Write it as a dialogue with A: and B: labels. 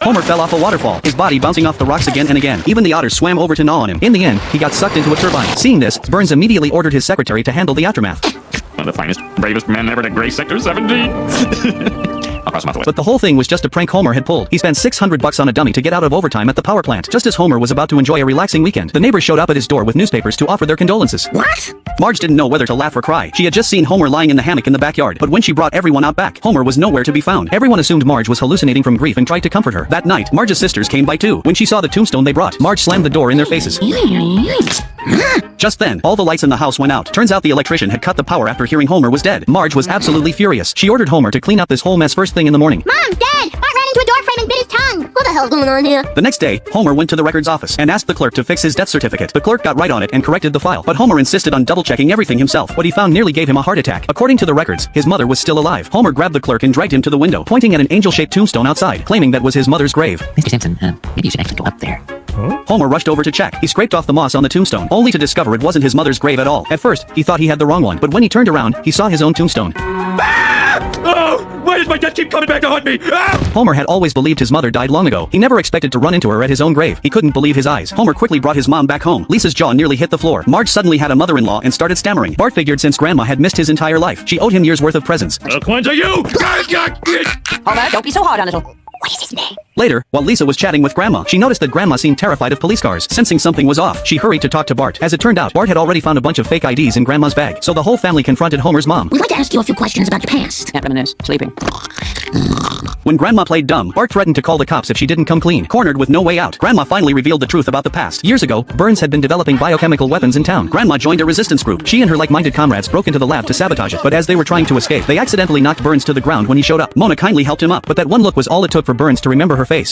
A: Homer fell off a waterfall, his body bouncing off the rocks again and again. Even the otters swam over to gnaw on him. In the end, he got sucked into a turbine. Seeing this, Burns immediately ordered his secretary to handle the aftermath.
B: One of the finest, bravest men ever to grace Sector 17. I'll cross him off the way.
A: But the whole thing was just a prank Homer had pulled. He spent $600 on a dummy to get out of overtime at the power plant. Just as Homer was about to enjoy a relaxing weekend, the neighbors showed up at his door with newspapers to offer their condolences.
C: What?
A: Marge didn't know whether to laugh or cry. She had just seen Homer lying in the hammock in the backyard, but when she brought everyone out back, Homer was nowhere to be found. Everyone assumed Marge was hallucinating from grief and tried to comfort her. That night, Marge's sisters came by too. When she saw the tombstone they brought, Marge slammed the door in their faces. Just then, all the lights in the house went out. Turns out the electrician had cut the power after hearing Homer was dead. Marge was absolutely furious. She ordered Homer to clean up this whole mess first thing in the morning.
D: Mom, Dad! Bart ran into a door frame and bit his tongue! What the hell's going on here?
A: The next day, Homer went to the records office and asked the clerk to fix his death certificate. The clerk got right on it and corrected the file, but Homer insisted on double-checking everything himself. What he found nearly gave him a heart attack. According to the records, his mother was still alive. Homer grabbed the clerk and dragged him to the window, pointing at an angel-shaped tombstone outside, claiming that was his mother's grave.
C: Mr. Simpson, maybe you should actually go up there.
A: Homer rushed over to check. He scraped off the moss on the tombstone, only to discover it wasn't his mother's grave at all. At first, he thought he had the wrong one, but when he turned around, he saw his own tombstone.
B: Oh! Why does my death keep coming back to haunt me? Ah!
A: Homer had always believed his mother died long ago. He never expected to run into her at his own grave. He couldn't believe his eyes. Homer quickly brought his mom back home. Lisa's jaw nearly hit the floor. Marge suddenly had a mother-in-law and started stammering. Bart figured since Grandma had missed his entire life, she owed him years' worth of presents.
B: One to you!
C: Homer, don't be so hard on it.
D: What is his name?
A: Later, while Lisa was chatting with Grandma, she noticed that Grandma seemed terrified of police cars. Sensing something was off, she hurried to talk to Bart. As it turned out, Bart had already found a bunch of fake IDs in Grandma's bag, so the whole family confronted Homer's mom.
D: We'd like to ask you a few questions about your past.
C: Yeah, reminisce. Sleeping.
A: When Grandma played dumb, Bart threatened to call the cops if she didn't come clean. Cornered with no way out, Grandma finally revealed the truth about the past. Years ago, Burns had been developing biochemical weapons in town. Grandma joined a resistance group. She and her like-minded comrades broke into the lab to sabotage it, but as they were trying to escape, they accidentally knocked Burns to the ground when he showed up. Mona kindly helped him up, but that one look was all it took for Burns to remember her face.